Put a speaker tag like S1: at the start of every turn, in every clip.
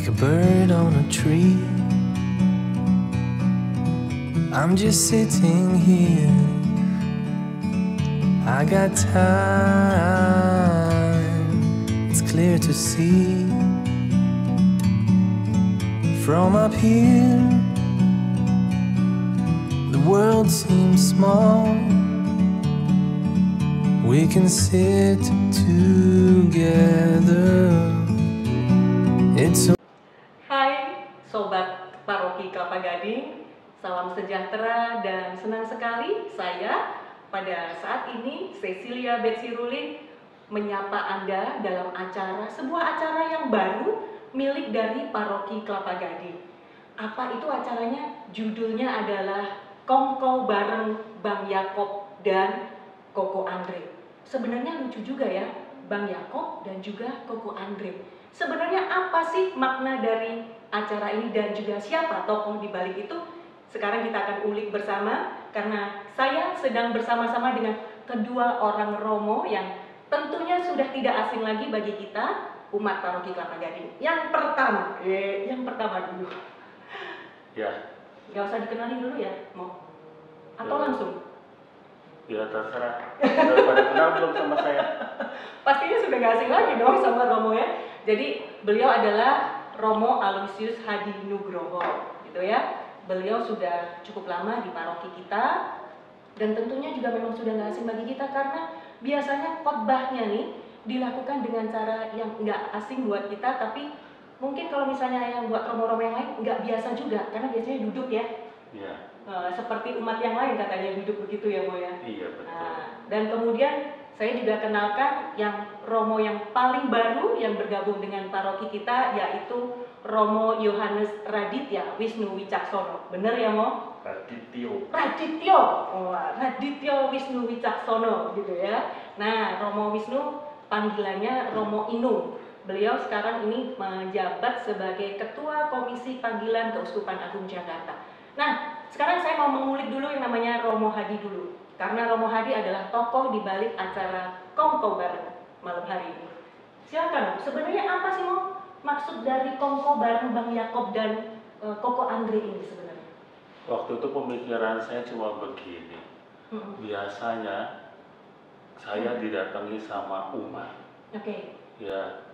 S1: like a bird on a tree. I'm just sitting here, I got time, it's clear to see. From up here, the world seems small. We can sit together. It's
S2: Hai Sobat Paroki Kelapa Gading, salam sejahtera dan senang sekali saya pada saat ini Cecilia Betsy Ruling menyapa Anda dalam sebuah acara yang baru milik dari Paroki Kelapa Gading. Apa itu acaranya? Judulnya adalah Kongko bareng Bang Yakob dan Koko Andre. Sebenarnya lucu juga ya, Bang Yakob dan juga Koko Andre. Sebenarnya apa sih makna dari acara ini dan juga siapa tokoh di balik itu? Sekarang kita akan ulik bersama karena saya sedang bersama-sama dengan kedua orang Romo yang tentunya sudah tidak asing lagi bagi kita umat Paroki Kelapa Gading. Yang pertama dulu.
S3: Ya.
S2: Gak usah dikenalin dulu ya, mau? Atau
S3: Ya.
S2: langsung?
S3: Ya terserah. Udah pada kenal belum sama saya?
S2: Pastinya sudah gak asing lagi dong sama Romo ya. Jadi beliau adalah Romo Aloysius Hadi Nugroho, gitu ya. Beliau sudah cukup lama di paroki kita dan tentunya juga memang sudah gak asing bagi kita karena biasanya khotbahnya nih dilakukan dengan cara yang gak asing buat kita, tapi mungkin kalau misalnya yang buat romo-romo yang lain nggak biasa juga karena biasanya duduk ya.
S3: Iya.
S2: Seperti umat yang lain katanya duduk begitu ya Mo ya.
S3: Iya betul.
S2: Dan kemudian saya juga kenalkan yang Romo yang paling baru yang bergabung dengan paroki kita yaitu Romo Yohanes Raditya Wisnu Wicaksono. Bener ya Mo?
S3: Radityo.
S2: Radityo Wisnu Wicaksono gitu ya. Nah Romo Wisnu panggilannya Romo Inung. Beliau sekarang ini menjabat sebagai Ketua Komisi Panggilan Keuskupan Agung Jakarta. Nah, sekarang saya mau mengulik dulu yang namanya Romo Hadi dulu. Karena Romo Hadi adalah tokoh di balik acara Kongko bareng malam hari ini. Silakan, sebenarnya apa sih Mo maksud dari Kongko bareng Bang Yakob dan Koko Andre ini sebenarnya?
S3: Waktu itu pemikiran saya cuma begini. Biasanya saya didatangi sama umat.
S2: Oke.
S3: Ya,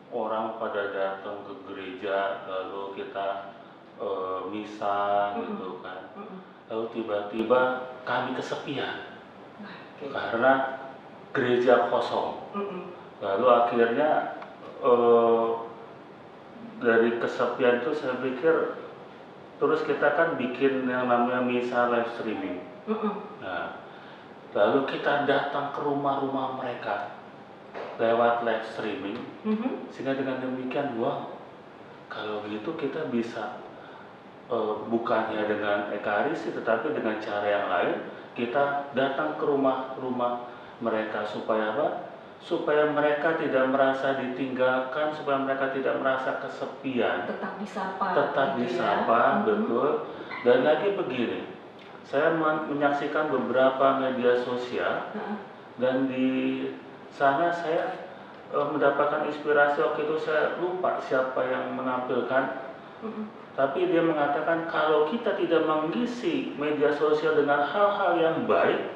S3: orang pada datang ke gereja lalu kita misa gitu kan. Lalu tiba-tiba kami kesepian karena gereja kosong. Lalu akhirnya dari kesepian itu saya pikir terus kita kan bikin yang namanya misa live streaming. Nah, lalu kita datang ke rumah-rumah mereka lewat live streaming, sehingga dengan demikian wow, kalau begitu kita bisa bukannya dengan ekaristi tetapi dengan cara yang lain kita datang ke rumah-rumah mereka supaya apa? Supaya mereka tidak merasa ditinggalkan, supaya mereka tidak merasa kesepian,
S2: tetap disapa gitu
S3: ya? Betul. Dan lagi begini, saya menyaksikan beberapa media sosial dan di sana saya mendapatkan inspirasi. Waktu itu saya lupa siapa yang menampilkan, tapi dia mengatakan kalau kita tidak mengisi media sosial dengan hal-hal yang baik,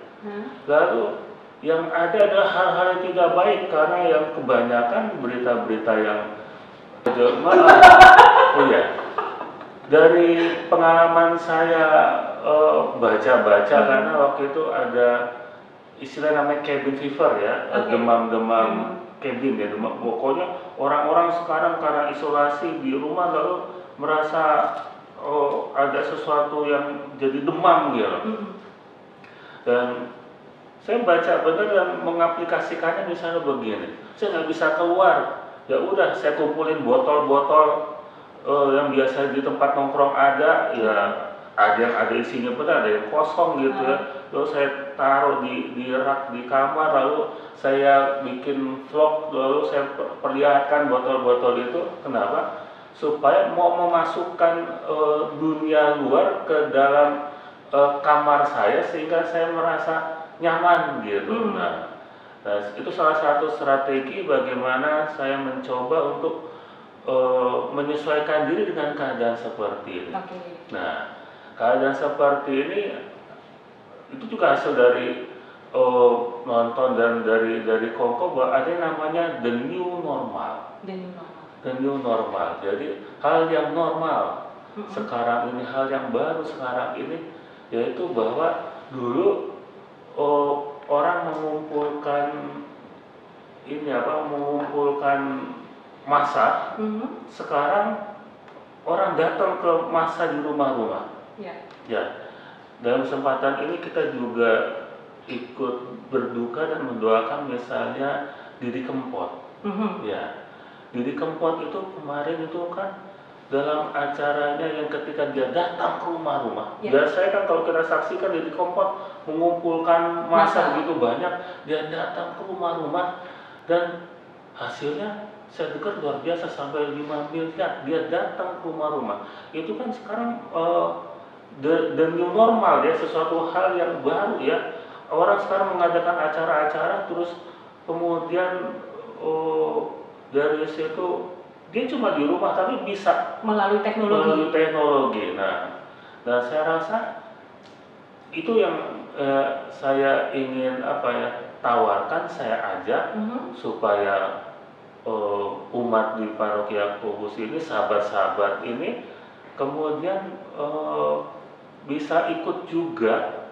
S3: lalu yang ada adalah hal-hal yang tidak baik karena yang kebanyakan berita-berita yang oh ya, dari pengalaman saya baca-baca karena waktu itu ada istilah namanya cabin fever ya, demam-demam cabin ya, pokoknya orang-orang sekarang karena isolasi di rumah lalu merasa ada sesuatu yang jadi demam gitu. Dan saya baca benar dan mengaplikasikannya misalnya begini, saya nggak bisa keluar, ya udah saya kumpulin botol-botol yang biasa di tempat nongkrong ada, ya ada yang ada isinya benar, ada yang kosong gitu ya. Lalu saya taruh di rak di kamar, lalu saya bikin vlog, lalu saya perlihatkan botol-botol itu. Kenapa? Supaya mau memasukkan dunia luar ke dalam kamar saya sehingga saya merasa nyaman gitu. Nah, itu salah satu strategi bagaimana saya mencoba untuk menyesuaikan diri dengan keadaan seperti ini.
S2: Oke.
S3: Nah, keadaan seperti ini itu juga hasil dari nonton dan dari Kongko bahwa ada yang namanya the new normal.
S2: The new normal.
S3: The new normal. Jadi hal yang normal sekarang ini, hal yang baru sekarang ini, yaitu bahwa dulu orang mengumpulkan massa. Sekarang orang datang ke massa di rumah-rumah. Ya, dalam kesempatan ini kita juga ikut berduka dan mendoakan misalnya Didi Kempot. Ya, Didi Kempot itu kemarin itu kan dalam acaranya yang ketika dia datang ke rumah-rumah. Biasanya kan kalau kita saksikan Didi Kempot mengumpulkan massa begitu banyak, dia datang ke rumah-rumah dan hasilnya saya dengar luar biasa, sampai 5 miliar dia datang ke rumah-rumah. Itu kan sekarang the new normal ya, sesuatu hal yang baru ya. Orang sekarang mengadakan acara-acara terus kemudian dari situ dia cuma di rumah tapi bisa
S2: melalui teknologi.
S3: Nah, dan saya rasa itu yang saya ingin tawarkan, saya ajak supaya umat di Paroki Yakobus ini, sahabat-sahabat ini kemudian bisa ikut juga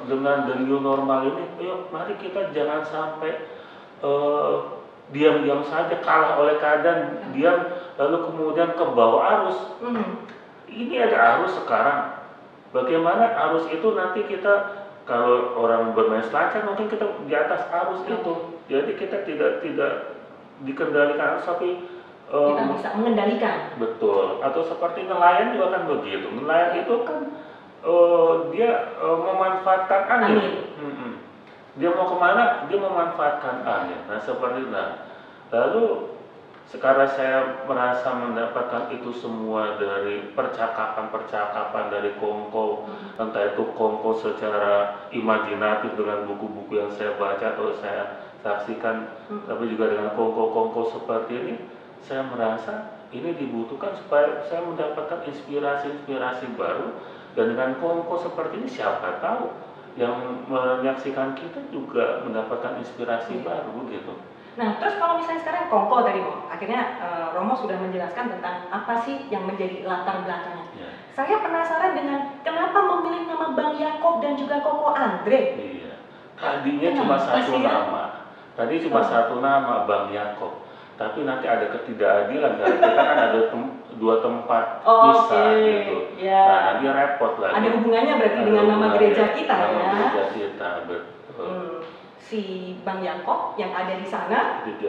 S3: dengan the new normal ini. Ayo, mari kita jangan sampai diam-diam saja, kalah oleh keadaan, diam lalu kemudian ke bawah arus. Ini ada arus sekarang. Bagaimana arus itu nanti kita, kalau orang bermain selancar mungkin kita di atas arus itu. Jadi kita tidak dikendalikan arus, tapi
S2: kita bisa mengendalikan.
S3: Betul. Atau seperti nelayan juga kan begitu. Nelayan itu kan dia memanfaatkan angin. Dia mau kemana? Dia memanfaatkan angin. Nah seperti itu. Lalu sekarang saya merasa mendapatkan itu semua dari percakapan dari Kongko, entah itu Kongko secara imajinatif dengan buku-buku yang saya baca atau saya saksikan, tapi juga dengan Kongko seperti ini, saya merasa ini dibutuhkan supaya saya mendapatkan inspirasi baru. Dan dengan Kongko seperti ini, siapa tahu yang menyaksikan kita juga mendapatkan inspirasi baru gitu.
S2: Nah, terus kalau misalnya sekarang Kongko tadi, akhirnya Romo sudah menjelaskan tentang apa sih yang menjadi latar belakangnya. Saya penasaran dengan kenapa memilih nama Bang Yakob dan juga Koko Andre.
S3: Iya, tadinya cuma satu nama. Tadi cuma satu nama, Bang Yakob. Tapi nanti ada ketidakadilan, karena kita kan ada dua tempat bisa gitu. Nah, nanti repot lagi.
S2: Ada hubungannya berarti dengan nama gereja kita ya.
S3: Nama gereja kita, betul.
S2: Si Bang Yakob yang ada di sana,
S3: Gereja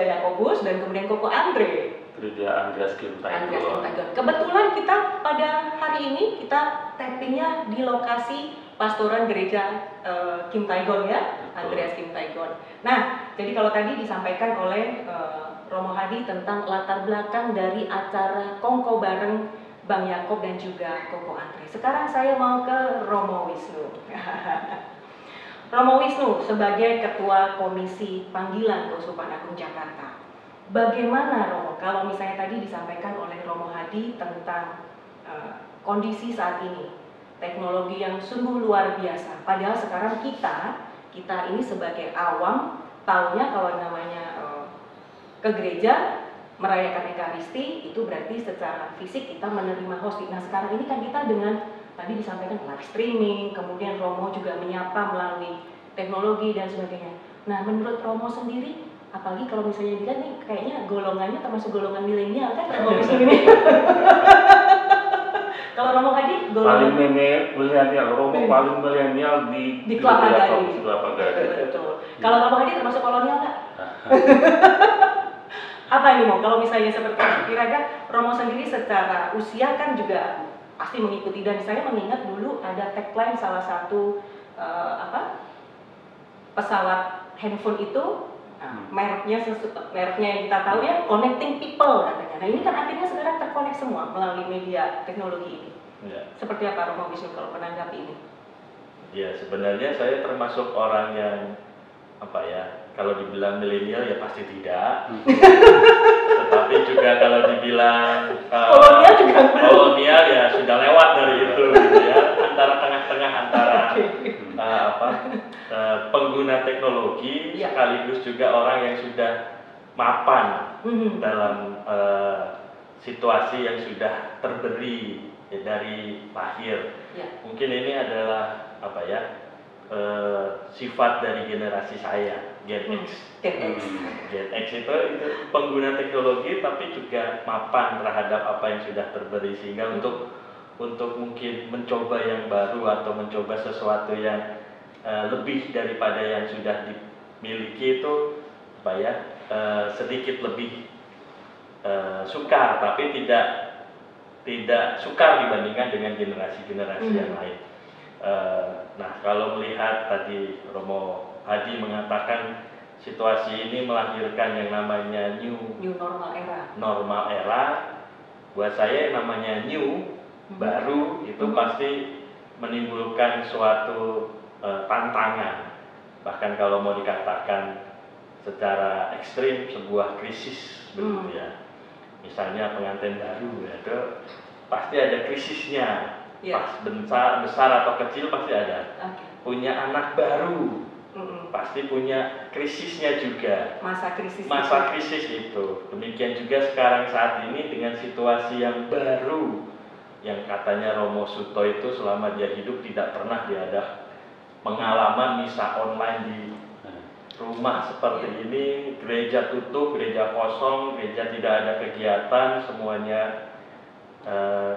S2: Yakobus, dan kemudian Koko Andre,
S3: Gereja Andreas Kim Taegon.
S2: Kebetulan kita pada hari ini kita tappingnya di lokasi pastoran gereja Kim Taegon ya, Andreas Kim Taegon. Nah, jadi kalau tadi disampaikan oleh Romo Hadi tentang latar belakang dari acara Kongko bareng Bang Yakob dan juga Koko Andre. Sekarang saya mau ke Romo Wisnu. Romo Wisnu sebagai Ketua Komisi Panggilan Keuskupan Agung Jakarta. Bagaimana Romo kalau misalnya tadi disampaikan oleh Romo Hadi tentang kondisi saat ini, teknologi yang sungguh luar biasa. Padahal sekarang kita ini sebagai awam taunya kalau namanya ke gereja merayakan Ekaristi itu berarti secara fisik kita menerima hosti. Nah sekarang ini kan kita dengan tadi disampaikan live streaming, kemudian Romo juga menyapa melalui teknologi dan sebagainya. Nah menurut Romo sendiri, apalagi kalau misalnya dilihat nih kayaknya golongannya termasuk golongan milenial kan Romo ini. Kalau Romo Hadi
S3: paling milenial, Romo paling milenial di
S2: Kelapa Gading.
S3: Betul.
S2: Kalau Romo Hadi termasuk kolonial nggak? Apa ini mau? Kalau misalnya seperti kira-kira Romo sendiri secara usia kan juga pasti mengikuti, dan saya mengingat dulu ada tagline salah satu pesawat handphone itu mereknya yang kita tahu ya, connecting people katanya. Nah ini kan akhirnya sekarang terkonek semua melalui media teknologi ini. Seperti apa Romo Wisnu kalau menanggapi ini?
S4: Ya sebenarnya saya termasuk orang yang kalau dibilang milenial ya pasti tidak. Tapi juga kalau dibilang
S2: kolonial juga belum.
S4: kolonial ya sudah lewat dari itu gitu ya. Antara tengah-tengah antara pengguna teknologi
S2: Ya.
S4: sekaligus juga orang yang sudah mapan dalam situasi yang sudah terberi dari lahir.
S2: Ya.
S4: Mungkin ini adalah sifat dari generasi saya, Gen X.
S2: Gen X.
S4: Gen X itu pengguna teknologi tapi juga mapan terhadap apa yang sudah terberi, sehingga untuk mungkin mencoba yang baru atau mencoba sesuatu yang lebih daripada yang sudah dimiliki itu sedikit lebih sukar, tapi tidak sukar dibandingkan dengan generasi-generasi yang lain. Nah, kalau melihat tadi Romo Hadi mengatakan situasi ini melahirkan yang namanya new normal era. Buat saya yang namanya new, baru, itu pasti menimbulkan suatu tantangan. Bahkan kalau mau dikatakan secara ekstrim, sebuah krisis begitu ya. Misalnya pengantin baru, itu pasti ada krisisnya. Pas besar atau kecil pasti ada. Punya anak baru, pasti punya krisisnya juga. Masa krisis itu. Demikian juga sekarang saat ini dengan situasi yang baru, yang katanya Romo Suto itu selama dia hidup tidak pernah dia ada pengalaman misa online di rumah seperti ini. Gereja tutup, gereja kosong, gereja tidak ada kegiatan, semuanya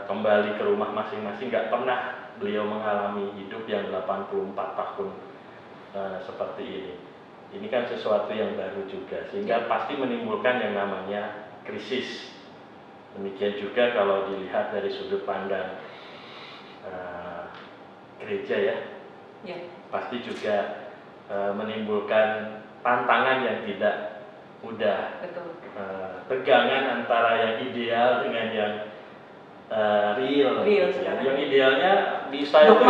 S4: kembali ke rumah masing-masing. Gak pernah beliau mengalami hidup yang 84 tahun seperti ini. Ini kan sesuatu yang baru juga, sehingga pasti menimbulkan yang namanya krisis. Demikian juga kalau dilihat dari sudut pandang gereja ya, pasti juga menimbulkan tantangan yang tidak mudah. Tegangan antara yang ideal dengan yang real. Yang idealnya misa itu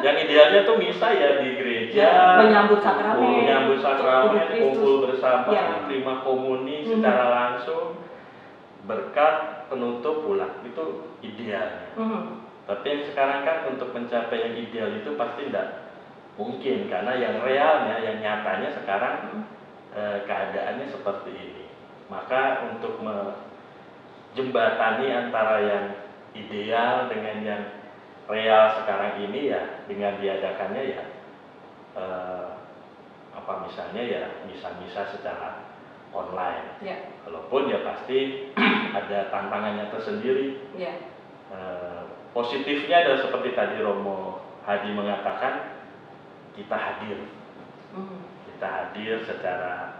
S4: yang idealnya tuh misa ya di gereja,
S2: menyambut sakramen,
S4: kumpul bersama, terima komuni secara langsung, berkat, penutup, pulang. Itu idealnya. Tapi yang sekarang kan untuk mencapai yang ideal itu pasti tidak mungkin, karena yang realnya, yang nyatanya sekarang keadaannya seperti ini. Maka untuk jembatani antara yang ideal dengan yang real sekarang ini ya dengan diadakannya ya misalnya ya misa-misa secara online. Walaupun ya pasti ada tantangannya tersendiri. Positifnya adalah seperti tadi Romo Hadi mengatakan, kita hadir secara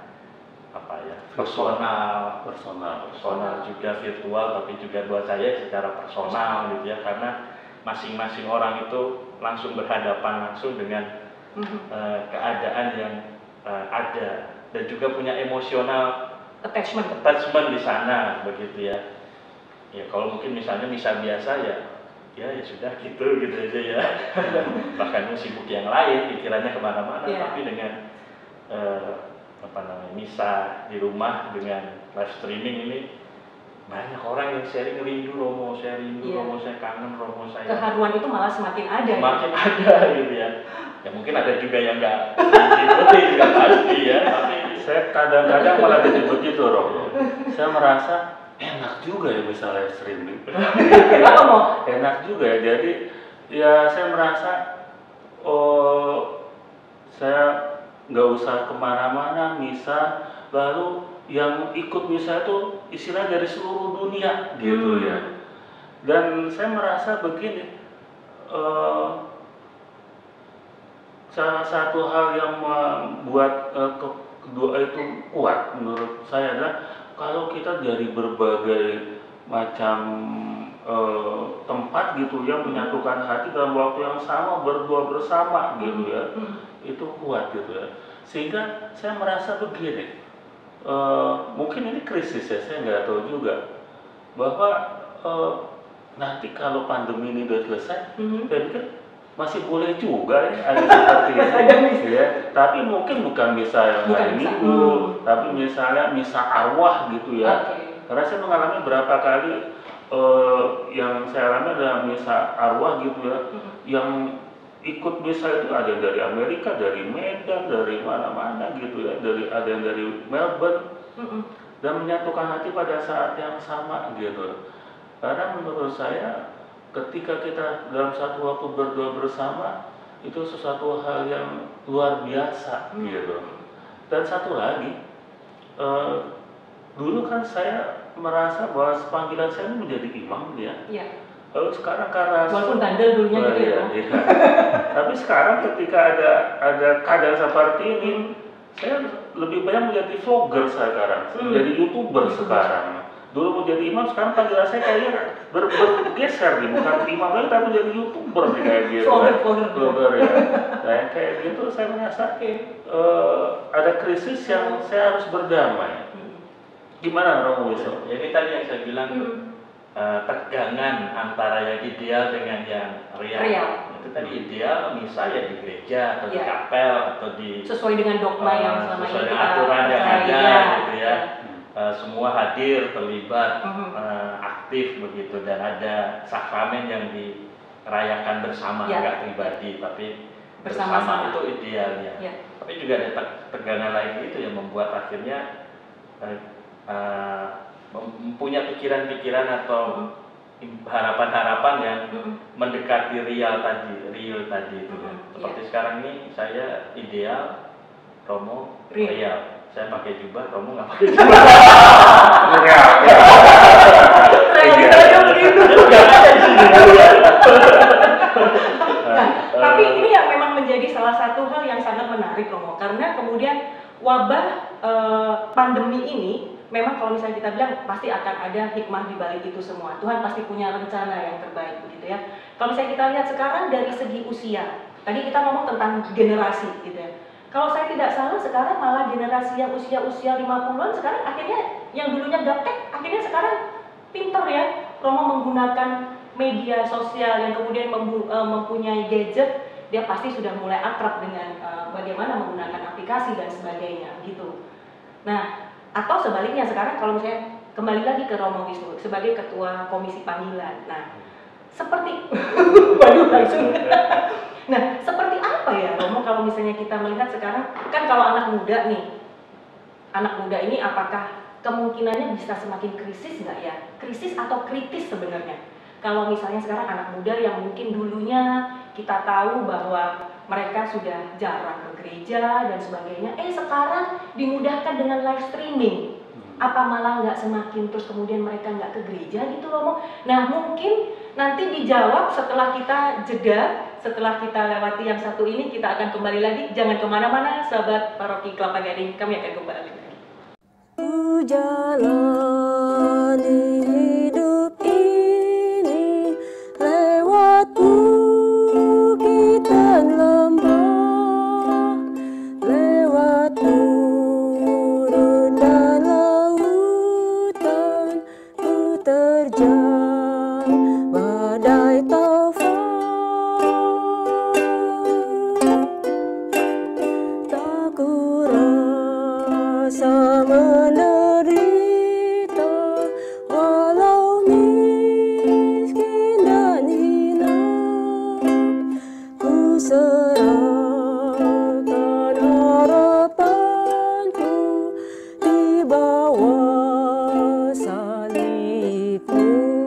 S4: personal juga, virtual, tapi juga buat saya secara personal gitu ya, karena masing-masing orang itu langsung berhadapan langsung dengan keadaan yang ada, dan juga punya emosional attachment di sana begitu ya. Ya kalau mungkin misalnya misa biasa ya sudah gitu aja ya. Bahkan sibuk yang lain, pikirannya kemana-mana, tapi dengan misa di rumah dengan live streaming ini banyak orang yang sharing, rindu Romo, saya kangen Romo saya.
S2: Keharuan itu malah semakin ada
S4: gitu ya. Ya mungkin ada juga yang nggak diikuti juga pasti ya, tapi
S3: saya kadang-kadang malah jadi begitu Romo. Saya merasa enak juga ya bisa live streaming. Enak juga ya. Jadi ya saya merasa saya nggak usah kemana-mana misa, lalu yang ikut misa itu istilah dari seluruh dunia gitu ya. Dan saya merasa begini, salah satu hal yang membuat kedua itu kuat menurut saya adalah kalau kita dari berbagai macam tempat gitu yang menyatukan hati dalam waktu yang sama, berdua bersama gitu ya, itu kuat gitu ya. Sehingga saya merasa begini, mungkin ini krisis ya, saya nggak tahu juga, bahwa nanti kalau pandemi ini udah selesai, saya pikir masih boleh juga ya ada seperti ini ya. Tapi mungkin bukan bisa yang hari Minggu, Tapi misalnya misa arwah gitu ya. Karena saya mengalami berapa kali yang saya alami adalah misa arwah gitu ya. Yang ikut misa itu ada yang dari Amerika, dari Medan, dari mana-mana gitu ya. Ada yang dari Melbourne. Dan menyatukan hati pada saat yang sama gitu. Karena menurut saya ketika kita dalam satu waktu berdoa bersama itu sesuatu hal yang luar biasa gitu. Dan satu lagi, dulu kan saya merasa bahwa panggilan saya menjadi imam ya. Lalu sekarang karena
S2: walaupun bandel dulunya gitu ya.
S3: Tapi sekarang ketika ada keadaan seperti ini, saya lebih banyak menjadi vlogger sekarang, menjadi YouTuber sekarang. Dulu menjadi imam, sekarang panggilan saya kayaknya bergeser nih, bukan imam lagi tapi jadi YouTuber nih kayak gitu. Vlogger ya. Nah yang kayak gitu saya merasa ada krisis yang saya harus berdamai. Gimana Romo Wiso?
S4: Jadi tadi yang saya bilang tegangan antara yang ideal dengan yang real. Itu tadi ideal misa ya di gereja atau di kapel atau di
S2: sesuai dengan dogma yang selama
S4: sesuai
S2: ini
S4: dengan aturan yang ada gitu ya. Semua hadir, terlibat, aktif begitu, dan ada sakramen yang dirayakan bersama, nggak pribadi tapi bersama itu idealnya. Tapi juga ada tegangan lain itu yang membuat akhirnya mempunyai pikiran-pikiran atau harapan-harapan yang mendekati real tadi itu. Seperti sekarang ini saya ideal, Romo real. Saya pakai jubah, Romo nggak pakai jubah.
S2: Tapi ini yang memang menjadi salah satu hal yang sangat menarik, Romo, karena kemudian wabah pandemi ini memang kalau misalnya kita bilang pasti akan ada hikmah di balik itu semua. Tuhan pasti punya rencana yang terbaik begitu ya. Kalau misalnya kita lihat sekarang dari segi usia, tadi kita ngomong tentang generasi gitu ya. Kalau saya tidak salah sekarang malah generasi yang usia 50-an sekarang akhirnya yang dulunya gaptek akhirnya sekarang pintar ya. Romo menggunakan media sosial yang kemudian mempunyai gadget, dia pasti sudah mulai akrab dengan bagaimana menggunakan aplikasi dan sebagainya gitu. Nah, atau sebaliknya sekarang kalau misalnya kembali lagi ke Romo Wisnu sebagai ketua komisi panggilan. Nah, seperti waduh langsung. Nah, seperti apa ya Romo kalau misalnya kita melihat sekarang, kan kalau anak muda nih, anak muda ini apakah kemungkinannya bisa semakin krisis nggak ya? Krisis atau kritis sebenarnya? Kalau misalnya sekarang anak muda yang mungkin dulunya kita tahu bahwa mereka sudah jarang ke gereja dan sebagainya, sekarang dimudahkan dengan live streaming. Apa malah nggak semakin terus kemudian mereka nggak ke gereja gitu Romo? Nah mungkin nanti dijawab setelah kita jeda, setelah kita lewati yang satu ini, kita akan kembali lagi. Jangan kemana-mana, sahabat Paroki Kelapa Gading, kami akan kembali lagi.
S5: Ku jalani hidup ini lewat bukit dan lembah, lewat gurun dan lautan, ku terjang badai taufan. Tak ku rasa menderita walau miskin dan hina, ku serahkan harapanku di bawah salibmu.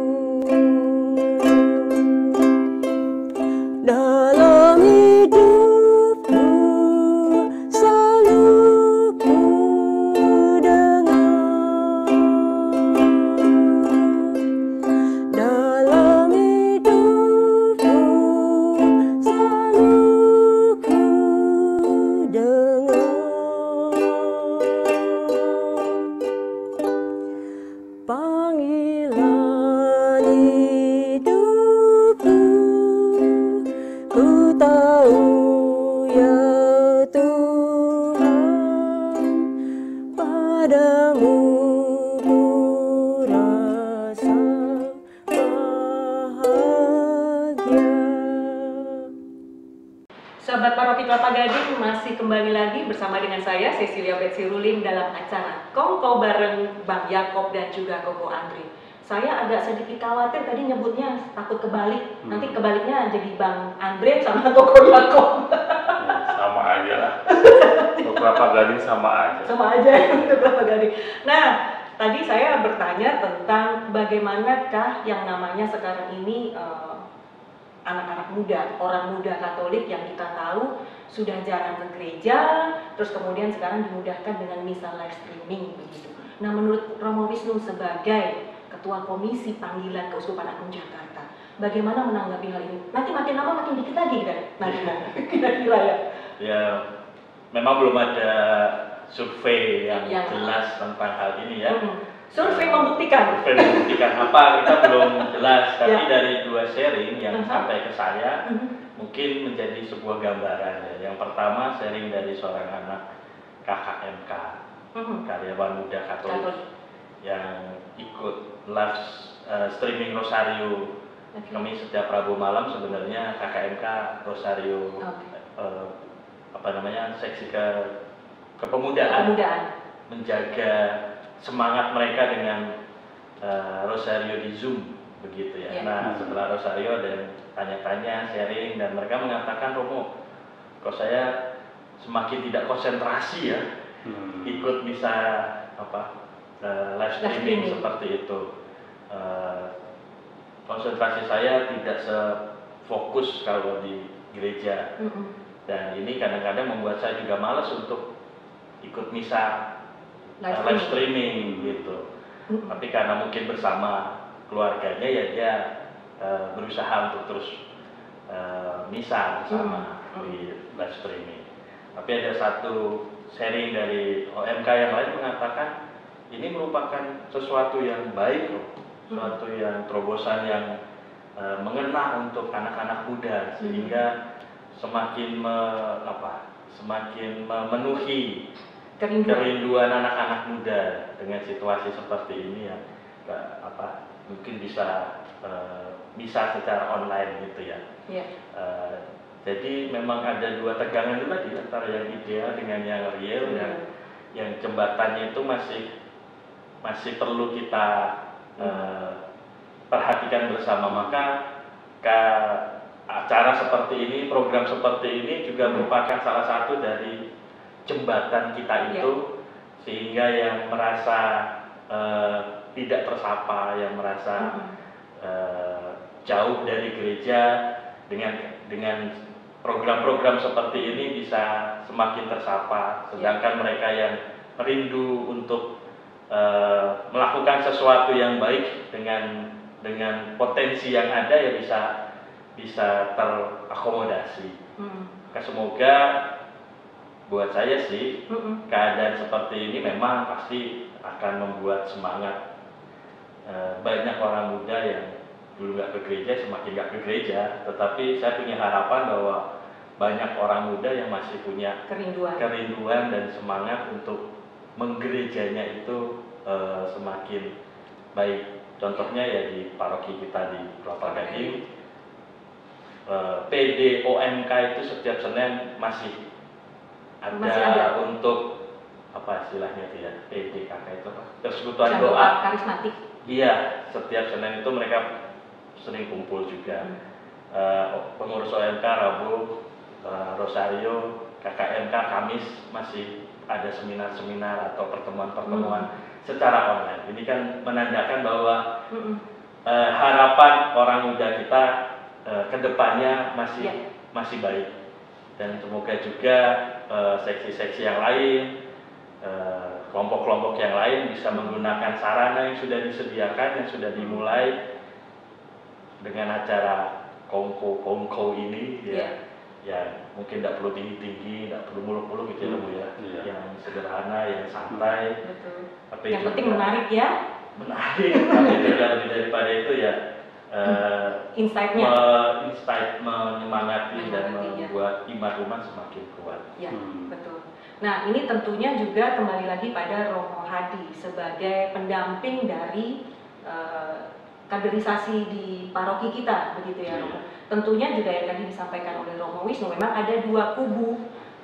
S2: kembali lagi bersama dengan saya Cecilia Betsirulin dalam acara Kongko bareng Bang Yakob dan juga Koko Andri. Saya agak sedikit khawatir tadi nyebutnya takut kebalik. Nanti kebaliknya jadi Bang Andre sama Koko Yakob.
S3: Sama aja lah. Beberapa gading sama aja.
S2: Sama aja beberapa gading. Nah, tadi saya bertanya tentang bagaimanakah yang namanya sekarang ini anak-anak muda, orang muda Katolik yang kita tahu sudah jarang ke gereja, terus kemudian sekarang dimudahkan dengan misa live streaming begitu. Nah, menurut Romo Wisnu sebagai Ketua Komisi Panggilan Keuskupan Agung Jakarta, bagaimana menanggapi hal ini? Nanti makin lama makin dikit lagi kan? Nanti kira-kira ya.
S4: Ya, memang belum ada survei yang jelas tentang hal ini ya.
S2: Survei membuktikan.
S4: Survei membuktikan apa kita belum jelas, tapi dari 2 sharing yang sampai ke saya mungkin menjadi sebuah gambaran ya. Yang pertama sharing dari seorang anak KKMK, karyawan muda Katolik yang ikut live streaming Rosario. Kami setiap Rabu malam sebenarnya KKMK Rosario seksi kepemudaan menjaga semangat mereka dengan Rosario di Zoom begitu ya. Nah, setelah Rosario dan tanya-tanya, sharing, dan mereka mengatakan, Romo, kok saya semakin tidak konsentrasi ya ikut bisa live streaming seperti itu. Konsentrasi saya tidak sefokus kalau di gereja. Dan ini kadang-kadang membuat saya juga malas untuk ikut misa live streaming gitu. Tapi karena mungkin bersama keluarganya ya dia berusaha untuk terus misa bersama di live streaming. Tapi ada satu sharing dari OMK yang lain mengatakan ini merupakan sesuatu yang baik loh, sesuatu yang terobosan yang mengena untuk anak-anak muda sehingga semakin memenuhi kerinduan anak-anak muda dengan situasi seperti ini ya, mungkin bisa secara online gitu ya. Jadi memang ada 2 tegangan itu tadi antara yang ideal dengan yang real, yang jembatannya itu masih perlu kita perhatikan bersama. Maka acara seperti ini, program seperti ini juga merupakan salah satu dari jembatan kita itu, sehingga yang merasa tidak tersapa, yang merasa jauh dari gereja dengan program-program seperti ini bisa semakin tersapa, sedangkan mereka yang rindu untuk melakukan sesuatu yang baik dengan potensi yang ada ya bisa terakomodasi. Semoga buat saya sih keadaan seperti ini memang pasti akan membuat semangat banyak orang muda yang dulu nggak ke gereja semakin nggak ke gereja. Tetapi saya punya harapan bahwa banyak orang muda yang masih punya kerinduan dan semangat untuk menggerejanya itu semakin baik. Contohnya ya di paroki kita di Kelapa Gading, PDOMK itu setiap Senin masih ada untuk apa istilahnya itu ya, PDKK itu apa? Persekutuan doa
S2: karismatik.
S4: Iya, setiap Senin itu mereka sering kumpul juga. Pengurus OMK Rabu, Rosario, KKMK Kamis masih ada seminar-seminar atau pertemuan-pertemuan secara online. Ini kan menandakan bahwa harapan orang muda kita kedepannya masih baik, dan semoga juga seksi-seksi yang lain, kelompok-kelompok yang lain bisa menggunakan sarana yang sudah disediakan, yang sudah dimulai dengan acara kongko ini ya mungkin tidak perlu tinggi-tinggi, tidak perlu muluk-muluk gitu ya Bu ya, yang sederhana, yang santai.
S2: Betul.
S4: Tapi
S2: yang penting menarik ya.
S4: Menarik, tapi juga lebih daripada itu ya
S2: insight-nya,
S4: menyemangati dan membuat iman umat semakin kuat.
S2: Ya, betul. Nah, ini tentunya juga kembali lagi pada Romo Hadi sebagai pendamping dari kaderisasi di paroki kita, begitu ya Romo. Tentunya juga yang tadi disampaikan oleh Romo Wisnu, memang ada 2 kubu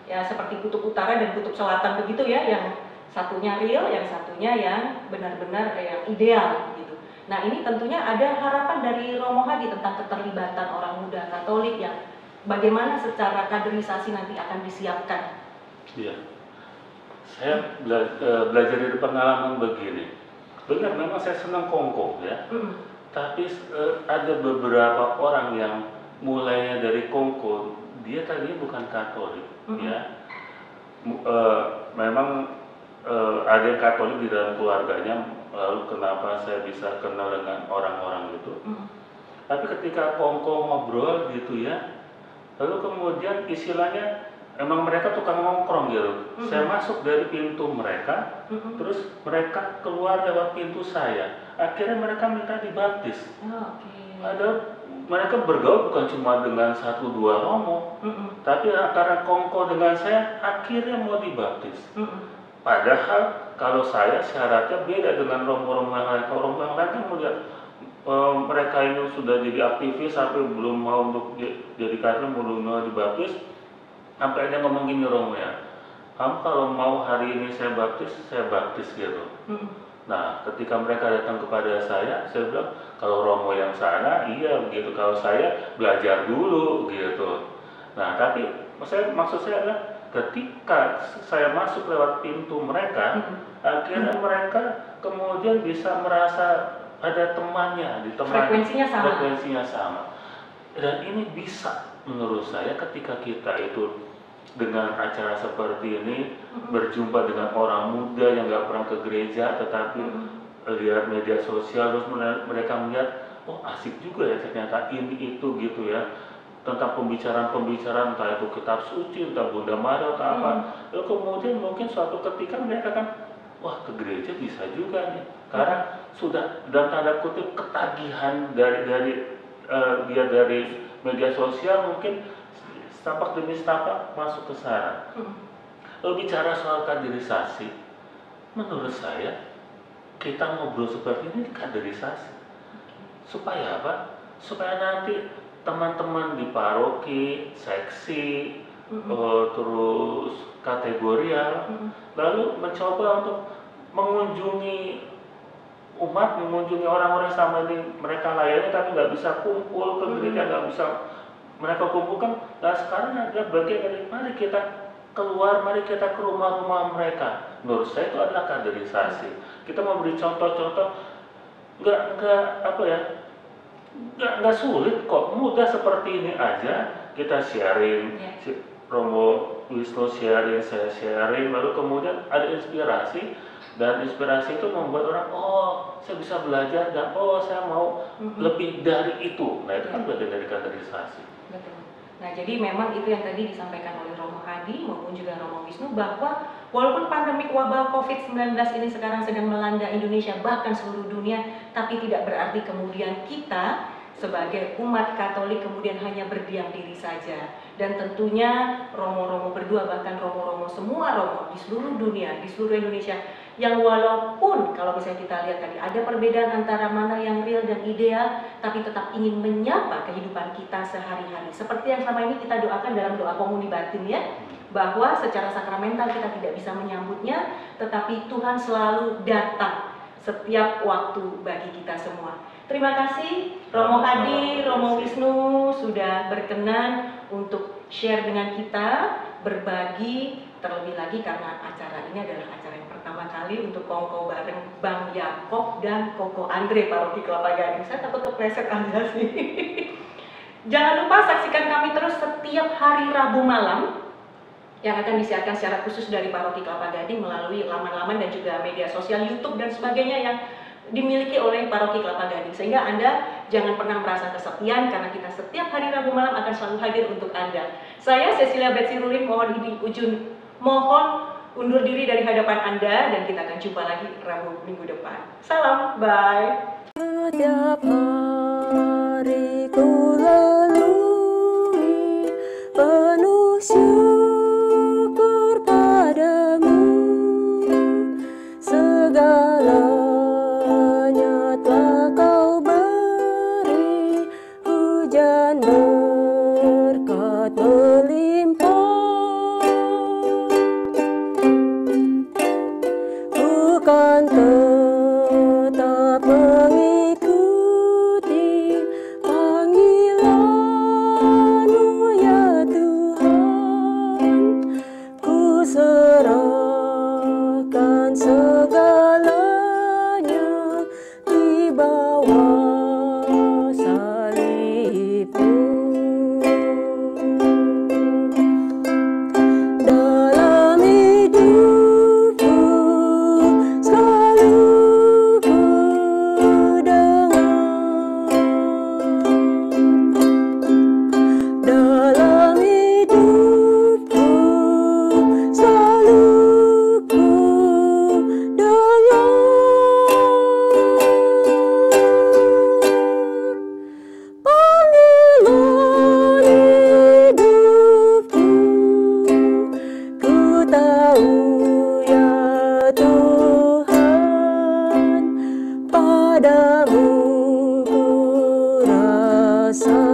S2: ya seperti kutub utara dan kutub selatan begitu ya, yang satunya real, yang satunya yang benar-benar yang ideal gitu. Nah ini tentunya ada harapan dari Romo Hadi tentang keterlibatan orang muda Katolik yang bagaimana secara kaderisasi nanti akan disiapkan.
S3: Iya, saya belajar dari pengalaman begini. Benar, memang saya senang kongko ya. Tapi ada beberapa orang yang mulainya dari kongko, dia tadinya bukan Katolik, ya. Memang ada yang Katolik di dalam keluarganya. Lalu kenapa saya bisa kenal dengan orang-orang itu? Tapi ketika kongko ngobrol gitu ya, lalu kemudian istilahnya emang mereka tukang nongkrong gitu. Saya masuk dari pintu mereka, terus mereka keluar lewat pintu saya. Akhirnya mereka minta dibaptis. Ada mereka bergaul bukan cuma dengan 1-2 romo, tapi karena kongko dengan saya akhirnya mau dibaptis. Padahal kalau saya syaratnya beda dengan romo-romo yang lain. Kalau romo yang lain kan melihat mereka ini sudah jadi aktivis sampai belum mau untuk jadi Katolik, belum mau dibaptis, sampai dia ngomong gini romo ya, kamu kalau mau hari ini saya baptis gitu. Nah ketika mereka datang kepada saya bilang kalau romo yang sana iya begitu, kalau saya belajar dulu gitu. Nah tapi maksud saya adalah ketika saya masuk lewat pintu mereka, akhirnya mereka kemudian bisa merasa ada temannya, frekuensinya sama. Dan ini bisa menurut saya ketika kita itu dengan acara seperti ini berjumpa dengan orang muda yang nggak pernah ke gereja, tetapi lihat media sosial terus mereka melihat, oh asik juga ya ternyata ini itu gitu ya, tentang pembicaraan entah itu kitab suci, entah Bunda Maria atau apa. Lalu kemudian mungkin suatu ketika mereka kan, wah ke gereja bisa juga nih, karena sudah dalam tanda kutip ketagihan dari dia dari media sosial, mungkin setapak demi setapak masuk ke sana. Lalu bicara soal kaderisasi, menurut saya kita ngobrol seperti ini kaderisasi. Supaya apa? Supaya nanti teman-teman di paroki, seksi, terus kategorial, lalu mencoba untuk mengunjungi umat, mengunjungi orang-orang sama ini mereka layani tapi nggak bisa kumpul ke gereja, nggak bisa mereka kumpulkan. Nah sekarang ada bagian dari mari kita keluar, mari kita ke rumah-rumah mereka. Menurut saya itu adalah kaderisasi. Kita memberi contoh-contoh, nggak sulit kok, mudah seperti ini aja. Kita sharing, Romo Wisnu sharing, saya sharing, lalu kemudian ada inspirasi, dan inspirasi itu membuat orang, oh saya bisa belajar, dan oh saya mau lebih dari itu. Nah itu kan bagian dari kaderisasi.
S2: Betul. Nah jadi memang itu yang tadi disampaikan oleh Romo Hadi maupun juga Romo Wisnu, bahwa walaupun pandemik wabah COVID-19 ini sekarang sedang melanda Indonesia bahkan seluruh dunia, tapi tidak berarti kemudian kita sebagai umat Katolik kemudian hanya berdiam diri saja. Dan tentunya romo-romo berdua, bahkan romo-romo semua romo di seluruh dunia, di seluruh Indonesia, yang walaupun kalau misalnya kita lihat tadi ada perbedaan antara mana yang real dan ideal, tapi tetap ingin menyapa kehidupan kita sehari-hari. Seperti yang selama ini kita doakan dalam doa komuni batin ya, bahwa secara sakramental kita tidak bisa menyambutnya, tetapi Tuhan selalu datang setiap waktu bagi kita semua. Terima kasih Romo Hadi, Romo Wisnu sudah berkenan untuk share dengan kita, berbagi, terlebih lagi karena acara ini adalah acara yang pertama kali untuk kongko bareng Bang Yakob dan Koko Andre Paroki Kelapa Gading. Saya takut kepleset aja sih. Jangan lupa saksikan kami terus setiap hari Rabu malam yang akan disiarkan secara khusus dari Paroki Kelapa Gading melalui laman-laman dan juga media sosial YouTube dan sebagainya yang dimiliki oleh Paroki Kelapa Gading, sehingga Anda jangan pernah merasa kesepian karena kita setiap hari Rabu malam akan selalu hadir untuk Anda. Saya Cecilia Betsy Rulin mohon undur diri dari hadapan Anda, dan kita akan jumpa lagi Rabu minggu depan. Salam, bye.
S5: Setiap hari ku lalui penuh syukur padamu, segalanya telah kau beri, hujan berkat melimpah, rasa